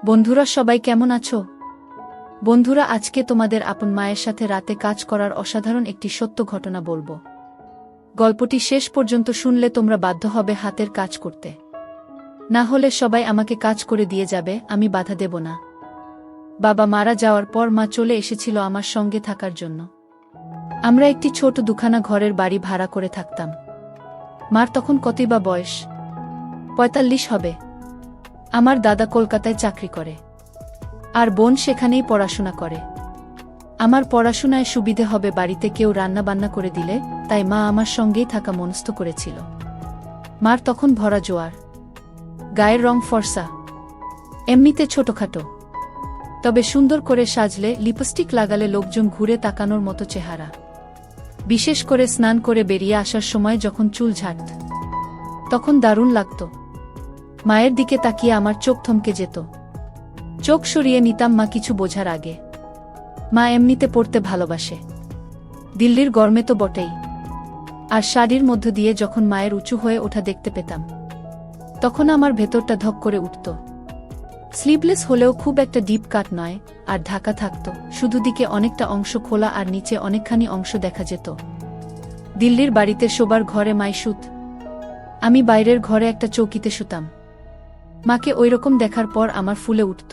বন্ধুরা সবাই কেমন আছো? বন্ধুরা আজকে তোমাদের আপন মায়ের সাথে রাতে কাজ করার অসাধারণ একটি সত্য ঘটনা বলবো। গল্পটি শেষ পর্যন্ত শুনলে তোমরা বাধ্য হবে হাতের কাজ করতে। না হলে সবাই আমাকে কাজ করে দিয়ে যাবে, আমি বাধা দেব না। বাবা মারা যাওয়ার পর মা চলে এসেছিল আমার সঙ্গে থাকার জন্য। আমরা একটি ছোট দুখানা ঘরের বাড়ি ভাড়া করে থাকতাম। মার তখন কতই বা বয়স, ৪৫ হবে। আমার দাদা কলকাতায় চাকরি করে, আর বোন সেখানেই পড়াশোনা করে। আমার পড়াশোনায় সুবিধে হবে বাড়িতে কেউ রান্না বান্না করে দিলে, তাই মা আমার সঙ্গেই থাকা মনস্থ করেছিল। মার তখন ভরা জোয়ার, গায়ের রং ফর্সা, এমনিতে ছোটখাটো, তবে সুন্দর করে সাজলে লিপস্টিক লাগালে লোকজন ঘুরে তাকানোর মতো চেহারা। বিশেষ করে স্নান করে বেরিয়ে আসার সময় যখন চুল ঝাড়ত, তখন দারুণ লাগত। মায়ের দিকে তাকিয়ে আমার চোখ থমকে যেত। চোখ সরিয়ে নিতাম মা কিছু বোঝার আগে। মা এমনিতে পড়তে ভালোবাসে, দিল্লির গরমে তো বটেই। আর শাড়ির মধ্য দিয়ে যখন মায়ের উঁচু হয়ে ওঠা দেখতে পেতাম, তখন আমার ভেতরটা ধক করে উঠত। স্লিভলেস হলেও খুব একটা ডিপ কাট নয়, আর ঢাকা থাকত, শুধু দিকে অনেকটা অংশ খোলা আর নিচে অনেকখানি অংশ দেখা যেত। দিল্লির বাড়িতে শোবার ঘরে মাই শুত, আমি বাইরের ঘরে একটা চৌকিতে শুতাম। মাকে ওইরকম দেখার পর আমার ফুলে উঠত।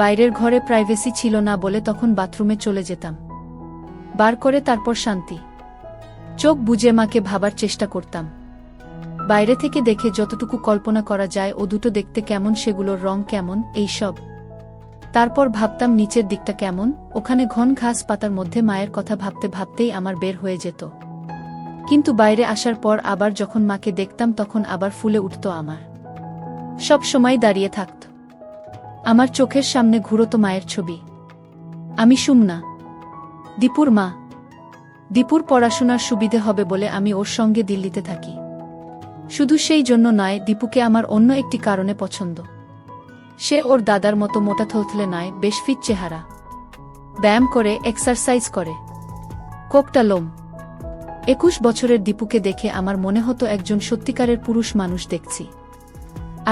বাইরের ঘরে প্রাইভেসি ছিল না বলে তখন বাথরুমে চলে যেতাম, বার করে তারপর শান্তি চোখ বুজে মাকে ভাবার চেষ্টা করতাম। বাইরে থেকে দেখে যতটুকু কল্পনা করা যায়, ও দুটো দেখতে কেমন, সেগুলোর রং কেমন, এই সব। তারপর ভাবতাম নিচের দিকটা কেমন, ওখানে ঘন ঘাস পাতার মধ্যে মায়ের কথা ভাবতে ভাবতেই আমার বের হয়ে যেত। কিন্তু বাইরে আসার পর আবার যখন মাকে দেখতাম, তখন আবার ফুলে উঠত আমার। সব সময় দাঁড়িয়ে থাকত আমার চোখের সামনে ঘুরত মায়ের ছবি। আমি সুমনা, দীপুর মা। দীপুর পড়াশোনার সুবিধে হবে বলে আমি ওর সঙ্গে দিল্লিতে থাকি। শুধু সেই জন্য নয়, দীপুকে আমার অন্য একটি কারণে পছন্দ। সে ওর দাদার মতো মোটা থলথলে নয়, বেশ ফিট চেহারা, ব্যায়াম করে, এক্সারসাইজ করে, কোকটা লোম। ২১ বছরের দীপুকে দেখে আমার মনে হতো একজন সত্যিকারের পুরুষ মানুষ দেখছি।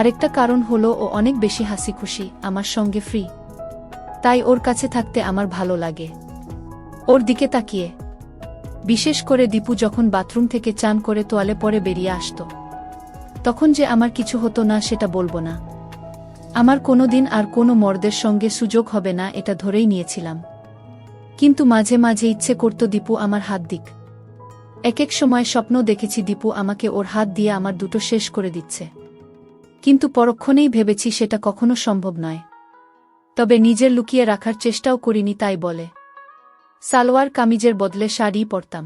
আরেকটা কারণ হলো ও অনেক বেশি হাসি খুশি, আমার সঙ্গে ফ্রি। তাই ওর কাছে থাকতে আমার ভালো লাগে, ওর দিকে তাকিয়ে। বিশেষ করে দীপু যখন বাথরুম থেকে চান করে তোয়ালে পরে বেরিয়ে আসত, তখন যে আমার কিছু হতো না সেটা বলবো না। আমার কোনোদিন আর কোনো মর্দের সঙ্গে সুযোগ হবে না, এটা ধরেই নিয়েছিলাম। কিন্তু মাঝে মাঝে ইচ্ছে করত দীপু আমার হাত দিক। এক এক সময় স্বপ্ন দেখেছি দীপু আমাকে ওর হাত দিয়ে আমার দুটো শেষ করে দিচ্ছে। কিন্তু পরক্ষণেই ভেবেছি সেটা কখনো সম্ভব নয়। তবে নিজের লুকিয়ে রাখার চেষ্টাও করিনি, তাই বলে সালোয়ার কামিজের বদলে শাড়ি পরতাম।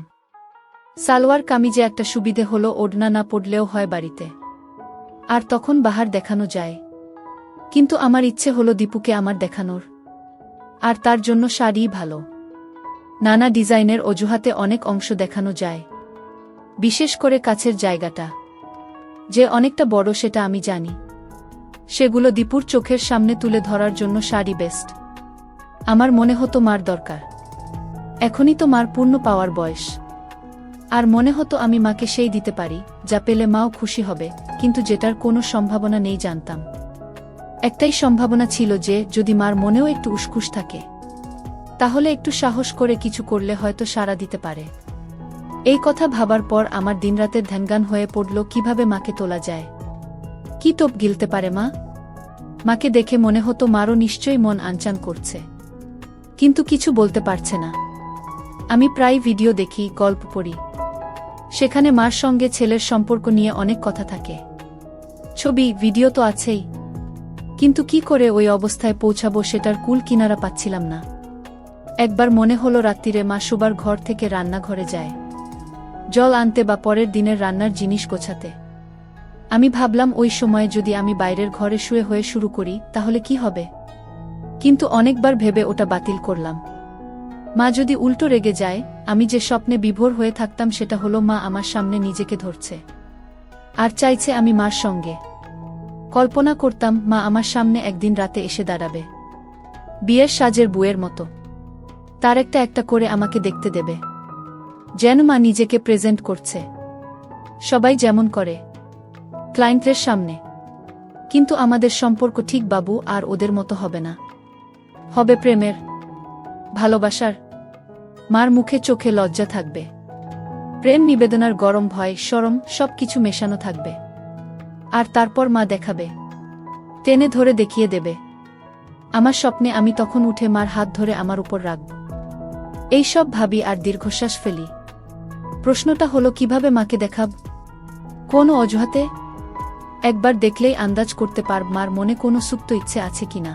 সালোয়ার কামিজে একটা সুবিধে হলো ওড়না না পড়লেও হয় বাড়িতে, আর তখন বাহার দেখানো যায়। কিন্তু আমার ইচ্ছে হলো দীপুকে আমার দেখানোর, আর তার জন্য শাড়িই ভালো। নানা ডিজাইনের অজুহাতে অনেক অংশ দেখানো যায়, বিশেষ করে কাছের জায়গাটা যে অনেকটা বড় সেটা আমি জানি। সেগুলো দীপুর চোখের সামনে তুলে ধরার জন্য শাড়ি বেস্ট। আমার মনে হতো মার দরকার, এখনই তো মার পূর্ণ পাওয়ার বয়স। আর মনে হতো আমি মাকে সেই দিতে পারি যা পেলে মাও খুশি হবে, কিন্তু যেটার কোনো সম্ভাবনা নেই জানতাম। একটাই সম্ভাবনা ছিল যে যদি মার মনেও একটু উসখুস থাকে, তাহলে একটু সাহস করে কিছু করলে হয়তো সাড়া দিতে পারে। এই কথা ভাবার পর আমার দিনরাতের ধ্যানগান হয়ে পড়ল কিভাবে মাকে তোলা যায়। কি টোপ গিলতে পারে মা? মাকে দেখে মনে হতো মারও নিশ্চয়ই মন আনচান করছে, কিন্তু কিছু বলতে পারছে না। আমি প্রায় ভিডিও দেখি, গল্প পড়ি, সেখানে মার সঙ্গে ছেলের সম্পর্ক নিয়ে অনেক কথা থাকে। ছবি ভিডিও তো আছেই, কিন্তু কি করে ওই অবস্থায় পৌঁছাবো সেটার কুল কিনারা পাচ্ছিলাম না। একবার মনে হলো রাত্রিরে মা শোবার ঘর থেকে রান্নাঘরে যায় জল আনতে বা পরের দিনের রান্নার জিনিস গোছাতে। আমি ভাবলাম ওই সময় যদি আমি বাইরের ঘরে শুয়ে হয়ে শুরু করি তাহলে কি হবে, কিন্তু অনেকবার ভেবে ওটা বাতিল করলাম। মা যদি উল্টো রেগে যায়, আমি যে স্বপ্নে বিভোর হয়ে থাকতাম সেটা হলো মা আমার সামনে নিজেকে ধরছে আর চাইছে আমি মার সঙ্গে। কল্পনা করতাম মা আমার সামনে একদিন রাতে এসে দাঁড়াবে, বিয়ের সাজের বুয়ের মতো, তার একটা একটা করে আমাকে দেখতে দেবে, যেন মা নিজেকে প্রেজেন্ট করছে, সবাই যেমন করে ক্লায়েন্টের সামনে। কিন্তু আমাদের সম্পর্ক ঠিক বাবু আর ওদের মতো হবে না। হবে প্রেমের, ভালোবাসার। মার মুখে চোখে লজ্জা থাকবে, প্রেম নিবেদনার গরম ভয় শরম সবকিছু মেশানো থাকবে। আর তারপর মা দেখাবে, টেনে ধরে দেখিয়ে দেবে। আমার স্বপ্নে আমি তখন উঠে মার হাত ধরে আমার উপর রাখব। এই সব ভাবি আর দীর্ঘশ্বাস ফেলি। প্রশ্নটা হলো কিভাবে মাকে দেখাব? কোন অজুহাতে? একবার দেখলেই আন্দাজ করতে পারব মার মনে কোনো সুপ্ত ইচ্ছে আছে কিনা।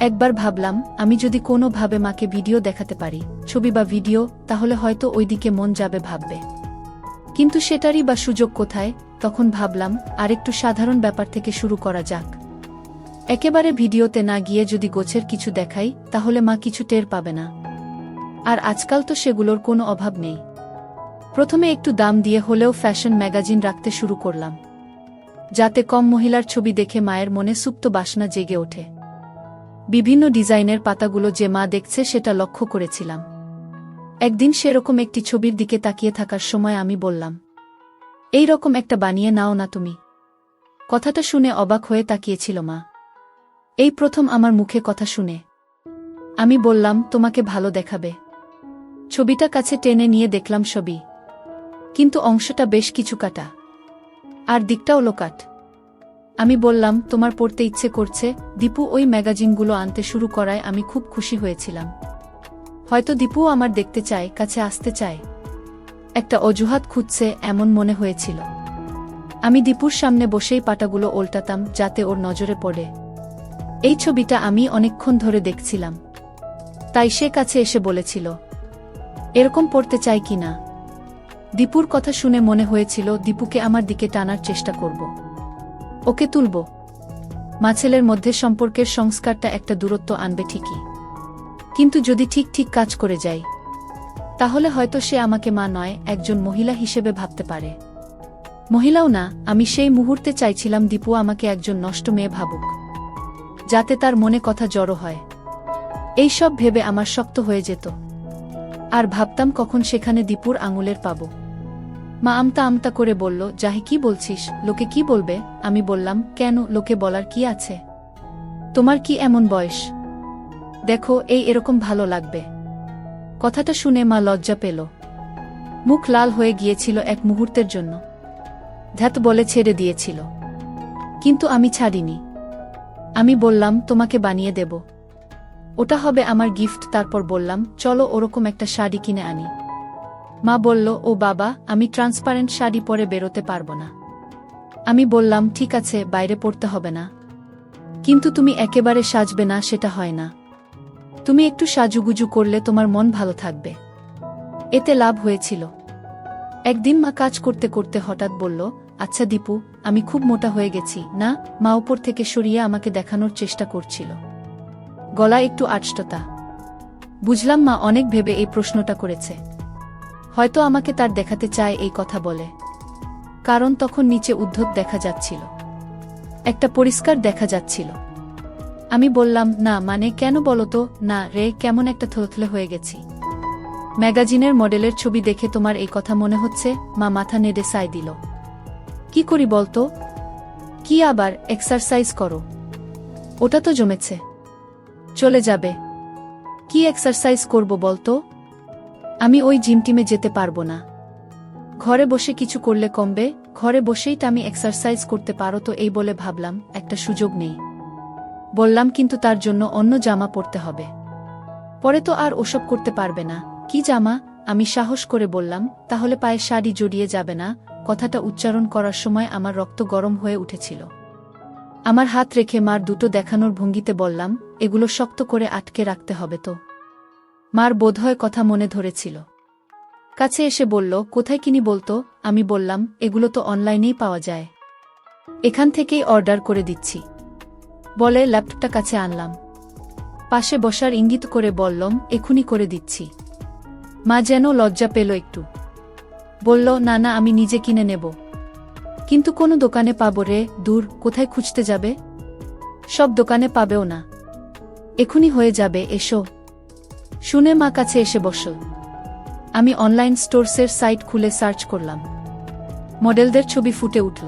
একবার ভাবলাম আমি যদি কোনো ভাবে মাকে ভিডিও দেখাতে পারি, ছবি বা ভিডিও, তাহলে হয়তো ওইদিকে মন যাবে ভাববে। কিন্তু সেটারই বা সুযোগ কোথায়? তখন ভাবলাম আরেকটু সাধারণ ব্যাপার থেকে শুরু করা যাক। একেবারে ভিডিওতে না গিয়ে যদি গোছের কিছু দেখাই, তাহলে মা কিছু টের পাবে না। আর আজকাল তো সেগুলোর কোনো অভাব নেই। প্রথমে একটু দাম দিয়ে হলেও ফ্যাশন ম্যাগাজিন রাখতে শুরু করলাম, যাতে কম মহিলার ছবি দেখে মায়ের মনে সুপ্ত বাসনা জেগে ওঠে। বিভিন্ন ডিজাইনের পাতাগুলো যে মা দেখছে সেটা লক্ষ্য করেছিলাম। একদিন সেরকম একটি ছবির দিকে তাকিয়ে থাকার সময় আমি বললাম, এই রকম একটা বানিয়ে নাও না তুমি। কথাটা শুনে অবাক হয়ে তাকিয়েছিল মা। এই প্রথম আমার মুখে কথা শুনে। আমি বললাম, তোমাকে ভালো দেখাবে। ছবিটা কাছে টেনে নিয়ে দেখলাম ছবি, কিন্তু অংশটা বেশ কিছু কাটা, আর দিকটাও লোকাট। আমি বললাম, তোমার পড়তে ইচ্ছে করছে। দীপু ওই ম্যাগাজিনগুলো আনতে শুরু করায় আমি খুব খুশি হয়েছিলাম। হয়তো দীপুও আমার দেখতে চায়, কাছে আসতে চায়, একটা অজুহাত খুঁজছে এমন মনে হয়েছিল। আমি দীপুর সামনে বসেই পাতাগুলো ওল্টাতাম যাতে ওর নজরে পড়ে। এই ছবিটা আমি অনেকক্ষণ ধরে দেখছিলাম, তাই সে কাছে এসে বলেছিল, এরকম পড়তে চাই কি না। দীপুর কথা শুনে মনে হয়েছিল দীপুকে আমার দিকে টানার চেষ্টা করব, ওকে তুলব। মা ছেলের মধ্যে সম্পর্কের সংস্কারটা একটা দূরত্ব আনবে ঠিকই, কিন্তু যদি ঠিক ঠিক কাজ করে যাই, তাহলে হয়তো সে আমাকে মা নয়, একজন মহিলা হিসেবে ভাবতে পারে। মহিলাও না, আমি সেই মুহূর্তে চাইছিলাম দীপু আমাকে একজন নষ্ট মেয়ে ভাবুক, যাতে তার মনে কথা জড়ো হয়। এই সব ভেবে আমার শক্ত হয়ে যেত, আর ভাবতাম কখন সেখানে দীপুর আঙুলের পাব। মা আমতা আমতা করে বলল, জাহি কি বলছিস, লোকে কি বলবে? আমি বললাম, কেন, লোকে বলার কি আছে? তোমার কি এমন বয়স, দেখো এই এরকম ভালো লাগবে। কথাটা শুনে মা লজ্জা পেল, মুখ লাল হয়ে গিয়েছিল এক মুহূর্তের জন্য, ধ্যাত বলে ছেড়ে দিয়েছিল। কিন্তু আমি ছাড়িনি। আমি বললাম, তোমাকে বানিয়ে দেব, ওটা হবে আমার গিফট। তারপর বললাম, চলো ওরকম একটা শাড়ি কিনে আনি। মা বলল, ও বাবা, আমি ট্রান্সপারেন্ট শাড়ি পরে বেরোতে পারবো না। আমি বললাম, ঠিক আছে, বাইরে পড়তে হবে না, কিন্তু তুমি একেবারে সাজবে না, সেটা হয় না। তুমি একটু সাজুগুজু করলে তোমার মন ভালো থাকবে, এতে লাভ হয়েছিল। একদিন মা কাজ করতে করতে হঠাৎ বলল, আচ্ছা দীপু, আমি খুব মোটা হয়ে গেছি না? মা উপর থেকে সরিয়ে আমাকে দেখানোর চেষ্টা করছিল, গলা একটু আটষ্টতা। বুঝলাম মা অনেক ভেবে এই প্রশ্নটা করেছে, হয়তো আমাকে তার দেখাতে চায় এই কথা বলে, কারণ তখন নিচে উদ্ধত দেখা যাচ্ছিল, একটা পরিষ্কার দেখা যাচ্ছিল। আমি বললাম, না মানে কেন বলো তো? না রে, কেমন একটা থলথলে হয়ে গেছি। ম্যাগাজিনের মডেলের ছবি দেখে তোমার এই কথা মনে হচ্ছে? মা মাথা নেড়ে সায় দিল। কি করি বলতো? কি আবার? এক্সারসাইজ করো, ওটা তো জমেছে, চলে যাবে। কি এক্সারসাইজ করব বলতো? আমি ওই জিম টিমে যেতে পারবো না, ঘরে বসে কিছু করলে কমবে, ঘরে বসেই তো আমি এক্সারসাইজ করতে পারো তো। এই বলে ভাবলাম একটা সুযোগ নেই। বললাম, কিন্তু তার জন্য অন্য জামা পরতে হবে, পরে তো আর ওসব করতে পারবে না। কি জামা? আমি সাহস করে বললাম, তাহলে পায়ে শাড়ি জড়িয়ে যাবে না? কথাটা উচ্চারণ করার সময় আমার রক্ত গরম হয়ে উঠেছিল। আমার হাত রেখে মার দুটো দেখানোর ভঙ্গিতে বললাম, এগুলো শক্ত করে আটকে রাখতে হবে তো। মার বোধহয় কথা মনে ধরেছিল, কাছে এসে বলল, কোথায় কিনি বলতো? আমি বললাম, এগুলো তো অনলাইনেই পাওয়া যায়, এখান থেকেই অর্ডার করে দিচ্ছি। বলে ল্যাপটপটা কাছে আনলাম, পাশে বসার ইঙ্গিত করে বললাম, এখুনি করে দিচ্ছি। মা যেন লজ্জা পেল একটু, বলল, না না, আমি নিজে কিনে নেব। কিন্তু কোনো দোকানে পাবো রে? দূর, কোথায় খুঁজতে যাবে? সব দোকানে পাবেও না, এখুনি হয়ে যাবে, এসো। শুনে মা কাছে এসে বসল। আমি অনলাইন স্টোরসের সাইট খুলে সার্চ করলাম, মডেলদের ছবি ফুটে উঠল,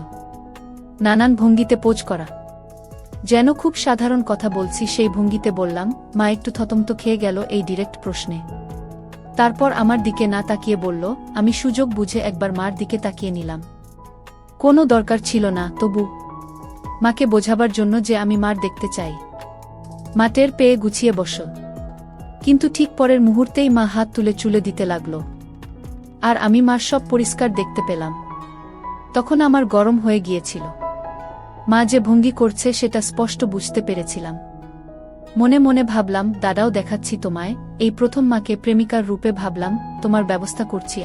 নানান ভঙ্গিতে পোজ করা। যেন খুব সাধারণ কথা বলছি সেই ভঙ্গিতে বললাম। মা একটু থতমত খেয়ে গেল এই ডিরেক্ট প্রশ্নে। তারপর আমার দিকে না তাকিয়ে বলল। আমি সুযোগ বুঝে একবার মার দিকে তাকিয়ে নিলাম। কোনো দরকার ছিল না, তবু মাকে বোঝাবার জন্য যে আমি মার দেখতে চাই। মা টের পেয়ে গুছিয়ে বসল, কিন্তু ঠিক পরের মুহূর্তেই মা হাত তুলে চুলে দিতে লাগল। আর আমি মার সব পরিষ্কার দেখতে পেলাম। তখন আমার গরম হয়ে গিয়েছিল। মা যে ভঙ্গি করছে সেটা স্পষ্ট বুঝতে পেরেছিলাম। মনে মনে ভাবলাম, দাদাও দেখাচ্ছি তোমায়। এই প্রথম মাকে প্রেমিকার রূপে ভাবলাম। তোমার ব্যবস্থা করছি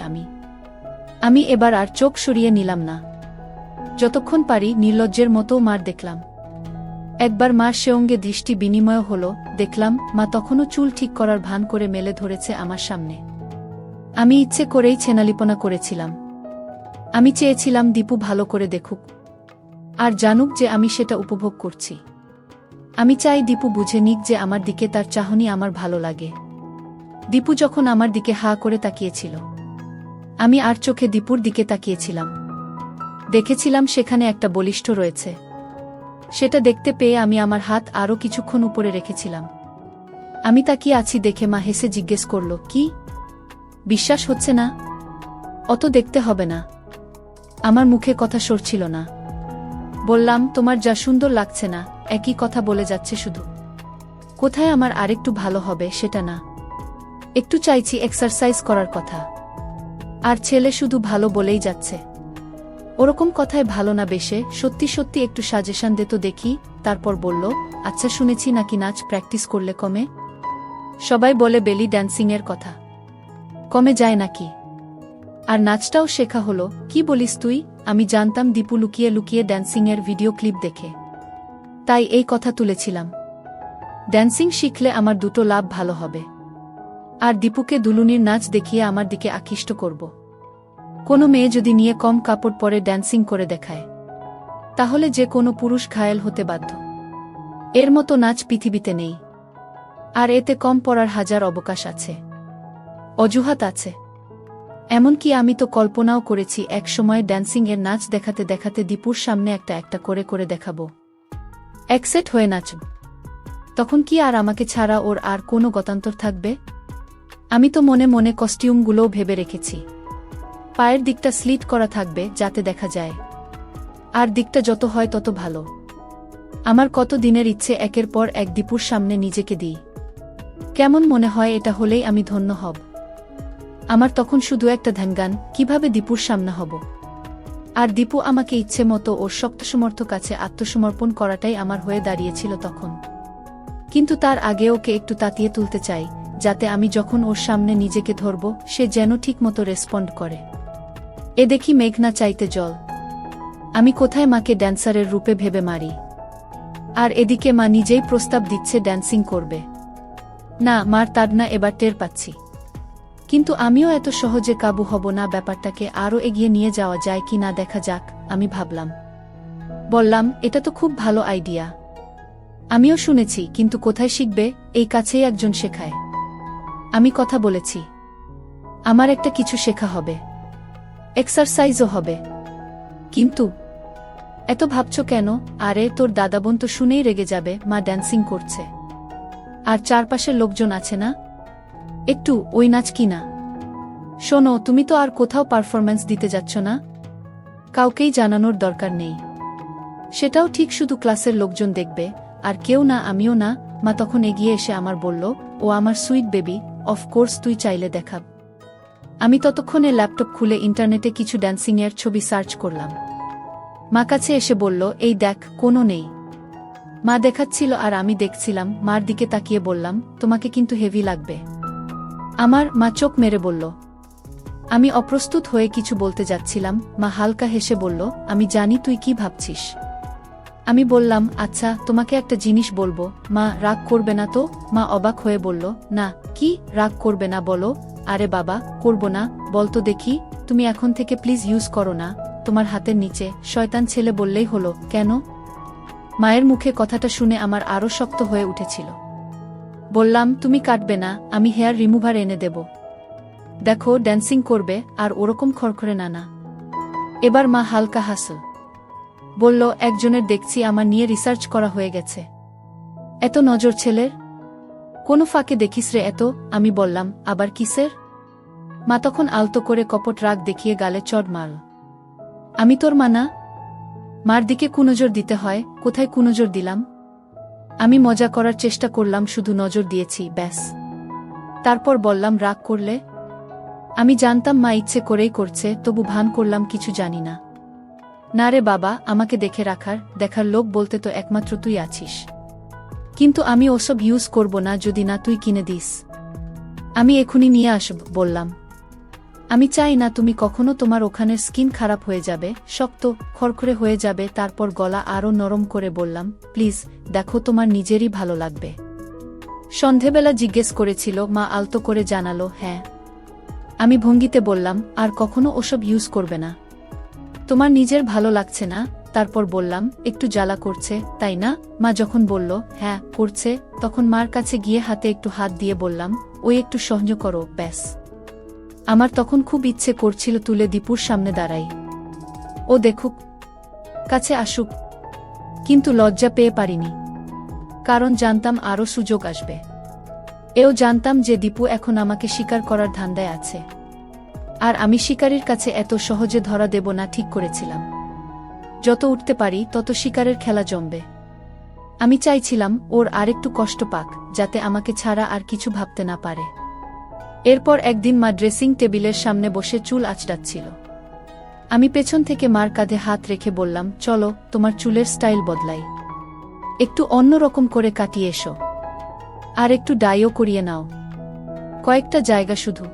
আমি এবার আর চোখ সরিয়ে নিলাম না। যতক্ষণ পারি নির্লজ্জের মতো মার দেখলাম। একবার মার সে অঙ্গে দৃষ্টি বিনিময় হলো। দেখলাম মা তখনও চুল ঠিক করার ভান করে মেলে ধরেছে আমার সামনে। আমি ইচ্ছে করেই ছেনালিপনা করেছিলাম। আমি চেয়েছিলাম দীপু ভালো করে দেখুক আর জানুক যে আমি সেটা উপভোগ করছি। আমি চাই দীপু বুঝে নিক যে আমার দিকে তার চাহনি আমার ভালো লাগে। দীপু যখন আমার দিকে হা করে তাকিয়েছিল, আমি আর চোখে দীপুর দিকে তাকিয়েছিলাম। দেখেছিলাম সেখানে একটা বলিষ্ঠ রয়েছে। সেটা দেখতে পেয়ে আমি আমার হাত আরও কিছুক্ষণ উপরে রেখেছিলাম। আমি তাকিয়ে আছি দেখে মা হেসে জিজ্ঞেস করল, কি বিশ্বাস হচ্ছে না? অত দেখতে হবে না। আমার মুখে কথা সরছিল না। বললাম, তোমার যা সুন্দর লাগছে না, একই কথা বলে যাচ্ছে শুধু। কোথায় আমার আরেকটু ভালো হবে সেটা না, একটু চাইছি এক্সারসাইজ করার কথা। আর ছেলে শুধু ভালো বলেই যাচ্ছে। ওরকম কথায় ভালো না বেশে সত্যি সত্যি একটু সাজেশন দে তো দেখি। তারপর বলল, আচ্ছা শুনেছি নাকি নাচ প্র্যাকটিস করলে কমে? সবাই বলে বেলি ড্যান্সিংয়ের কথা, কমে যায় নাকি? আর নাচটাও শেখা হলো। কি বলিস তুই? আমি জানতাম দীপু লুকিয়ে লুকিয়ে ড্যান্সিংয়ের ভিডিও ক্লিপ দেখে, তাই এই কথা তুলেছিলাম। ড্যান্সিং শিখলে আমার দুটো লাভ ভালো হবে। আর দীপুকে দুলুনির নাচ দেখিয়ে আমার দিকে আকৃষ্ট করব। কোনো মেয়ে যদি নিয়ে কম কাপড় পরে ড্যান্সিং করে দেখায়, তাহলে যে কোনো পুরুষ ঘায়েল হতে বাধ্য। এর মতো নাচ পৃথিবীতে নেই। আর এতে কম পড়ার হাজার অবকাশ আছে, অজুহাত আছে। এমনকি আমি তো কল্পনাও করেছি এক সময় ড্যান্সিং এর নাচ দেখাতে দেখাতে দীপুর সামনে একটা একটা করে করে দেখাবো, একসেট হয়ে নাচব। তখন কি আর আমাকে ছাড়া ওর আর কোনো গতান্তর থাকবে? আমি তো মনে মনে কস্টিউমগুলোও ভেবে রেখেছি। পায়ের দিকটা স্লিট করা থাকবে যাতে দেখা যায়, আর দিকটা যত হয় তত ভালো। আমার কত দিনের ইচ্ছে একের পর এক দীপুর সামনে নিজেকে দিই। কেমন মনে হয় এটা হলেই আমি ধন্য হব। আমার তখন শুধু একটা ধ্যানগান, কিভাবে দীপুর সামনে হব। আর দীপু আমাকে ইচ্ছে মতো ওর শক্তসমর্থ কাছে আত্মসমর্পণ করাটাই আমার হয়ে দাঁড়িয়েছিল তখন। কিন্তু তার আগে ওকে একটু তাতিয়ে তুলতে চাই, যাতে আমি যখন ওর সামনে নিজেকে ধরব সে যেন ঠিকমতো রেসপন্ড করে। এ দেখি মেঘনা চাইতে জল। আমি কোথায় মাকে ড্যান্সারের রূপে ভেবে মারি, আর এদিকে মা নিজেই প্রস্তাব দিচ্ছে ড্যান্সিং করবে। না, মার তাড়না এবার টের পাচ্ছি। কিন্তু আমিও এত সহজে কাবু হব না। ব্যাপারটাকে আরও এগিয়ে নিয়ে যাওয়া যায় কি না দেখা যাক, আমি ভাবলাম। বললাম, এটা তো খুব ভালো আইডিয়া। আমিও শুনেছি, কিন্তু কোথায় শিখবে? এই কাছেই একজন শেখায়। আমি কথা বলেছি, আমার একটা কিছু শেখা হবে, এক্সারসাইজও হবে। কিন্তু এত ভাবছ কেন? আরে তোর দাদাবোন তো শুনেই রেগে যাবে। মা ড্যান্সিং করছে, আর চারপাশের লোকজন আছে না, একটু ওই নাচ কি না। শোনো, তুমি তো আর কোথাও পারফরম্যান্স দিতে যাচ্ছ না, কাউকেই জানানোর দরকার নেই। সেটাও ঠিক, শুধু ক্লাসের লোকজন দেখবে, আর কেউ না, আমিও না। মা তখন এগিয়ে এসে আমার বলল, ও আমার সুইট বেবি, অফকোর্স তুই চাইলে দেখাব। আমি ততক্ষণে ল্যাপটপ খুলে ইন্টারনেটে কিছু ড্যান্সিংয়ের ছবি সার্চ করলাম। মা কাছে এসে বলল, এই দেখ, কোনো নেই। মা দেখাচ্ছিল আর আমি দেখছিলাম। মার দিকে তাকিয়ে বললাম, তোমাকে কিন্তু হেভি লাগবে। মা চোখ মেরে বলল। আমি অপ্রস্তুত হয়ে কিছু বলতে যাচ্ছিলাম। মা হালকা হেসে বলল, আমি জানি তুই কি ভাবছিস। আমি বললাম, আচ্ছা তোমাকে একটা জিনিস বলবো। মা, রাগ করবে না তো? মা অবাক হয়ে বলল, না। কি রাগ করবে না বলো? আরে বাবা, করব না, বলতো দেখি। তুমি এখন থেকে প্লিজ ইউজ করো না তোমার হাতের নিচে, শয়তান ছেলে বললেই হলো। কেন? মায়ের মুখে কথাটা শুনে আমার আরও শক্ত হয়ে উঠেছিল। বললাম, তুমি কাটবে না, আমি হেয়ার রিমুভার এনে দেব। দেখো, ড্যান্সিং করবে, আর ওরকম খড়খড়ে না। এবার মা হালকা হাসল। বলল, একজনের দেখছি আমার নিয়ে রিসার্চ করা হয়ে গেছে। এত নজর ছেলের? কোনো ফাঁকে দেখিস রে এত? আমি বললাম, আবার কিসের? মা তখন আলতো করে কপট রাগ দেখিয়ে গালে চড় মারল। আমি তোর মা না? মার দিকে কুনজর দিতে হয়, কোথায় কুনজর দিলাম? আমি মজা করার চেষ্টা করলাম, শুধু নজর দিয়েছি, ব্যাস। তারপর বললাম, রাগ করলে? আমি জানতাম মা ইচ্ছে করেই করছে, তবু ভান করলাম কিছু জানি না। না রে বাবা, আমাকে দেখার লোক বলতে তো একমাত্র তুই আছিস। কিন্তু আমি ওসব ইউজ করব না যদি না তুই কিনে দিস। আমি এখনই নিয়ে আসব বললাম। আমি চাই না তুমি কখনো, তোমার ওখানের স্কিন খারাপ হয়ে যাবে, শক্ত খড়খড়ে হয়ে যাবে। তারপর গলা আরও নরম করে বললাম, প্লিজ দেখো, তোমার নিজেরই ভালো লাগবে। সন্ধেবেলা জিজ্ঞেস করেছিল, মা আলতো করে জানালো, হ্যাঁ। আমি ভঙ্গিতে বললাম, আর কখনো ওসব ইউজ করবে না। তোমার নিজের ভালো লাগছে না? তারপর বললাম, একটু জ্বালা করছে, তাই না? মা যখন বলল, হ্যাঁ করছে, তখন মার কাছে গিয়ে হাতে একটু হাত দিয়ে বললাম, ওই একটু সহ্য করো, ব্যাস। আমার তখন খুব ইচ্ছে করছিল তুলে দীপুর সামনে দাঁড়াই, ও দেখুক, কাছে আসুক, কিন্তু লজ্জা পেয়ে পারিনি, কারণ জানতাম আরও সুযোগ আসবে। এও জানতাম যে দীপু এখন আমাকে শিকার করার ধান্দায় আছে, আর আমি শিকারীর কাছে এত সহজে ধরা দেব না ঠিক করেছিলাম। যত উঠতে পারি তত শিকারের খেলা জমবে। আমি চাইছিলাম ওর আরেকটু কষ্ট পাক, যাতে আমাকে ছাড়া আর কিছু ভাবতে না পারে। এরপর একদিন মা ড্রেসিং টেবিলের সামনে বসে চুল আঁচড়াচ্ছিল। আমি পেছন থেকে মার কাঁধে হাত রেখে বললাম, চলো তোমার চুলের স্টাইল বদলাই, একটু অন্যরকম করে কাটিয়ে এসো, আর একটু ডাইও করিয়ে নাও, কয়েকটা জায়গা শুধু,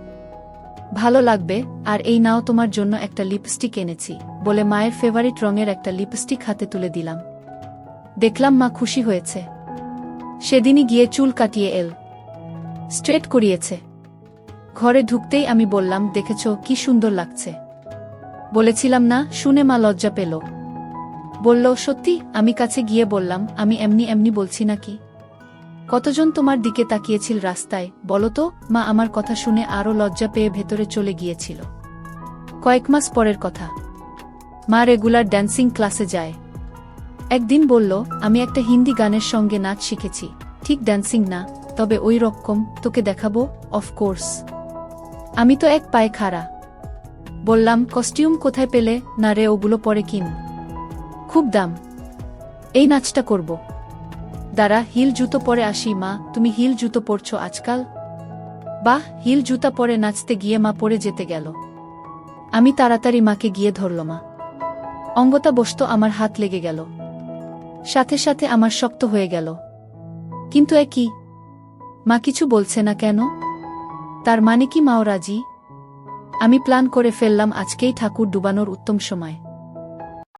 ভালো লাগবে। আর এই নাও তোমার জন্য একটা লিপস্টিক এনেছি, বলে মায়ের ফেভারিট রঙের একটা লিপস্টিক হাতে তুলে দিলাম। দেখলাম মা খুশি হয়েছে। সেদিনই গিয়ে চুল কাটিয়ে স্ট্রেট করিয়েছে। ঘরে ঢুকতেই আমি বললাম, দেখেছ কি সুন্দর লাগছে? বলেছিলাম না? শুনে মা লজ্জা পেল। বলল, সত্যি? আমি কাছে গিয়ে বললাম, আমি এমনি এমনি বলছি নাকি? কতজন তোমার দিকে তাকিয়েছিল রাস্তায় বলো তো? মা আমার কথা শুনে আরও লজ্জা পেয়ে ভেতরে চলে গিয়েছিল। কয়েক মাস পরের কথা। মা রেগুলার ড্যান্সিং ক্লাসে যায়। একদিন বলল, আমি একটা হিন্দি গানের সঙ্গে নাচ শিখেছি, ঠিক ড্যান্সিং না, তবে ওই রকম, তোকে দেখাবো। অফকোর্স। আমি তো এক পায়ে খাড়া। বললাম, কস্টিউম কোথায় পেলে? না রে, ওগুলো পরে কিন, খুব দাম। এই নাচটা করব। দাঁড়া, হিল জুতো পরে আসি। মা, তুমি হিল জুতো পরছো আজকাল? বাহ! হিল জুতা পরে নাচতে গিয়ে মা পড়ে যেতে গেল। আমি তাড়াতাড়ি মাকে গিয়ে ধরল। মা অঙ্গটা বসত, আমার হাত লেগে গেল, সাথে সাথে আমার শক্ত হয়ে গেল। কিন্তু এ কি? মা কিছু বলছে না কেন? তার মানে কি মাও রাজি? আমি প্ল্যান করে ফেললাম, আজকেই ঠাকুর ডুবানোর উত্তম সময়।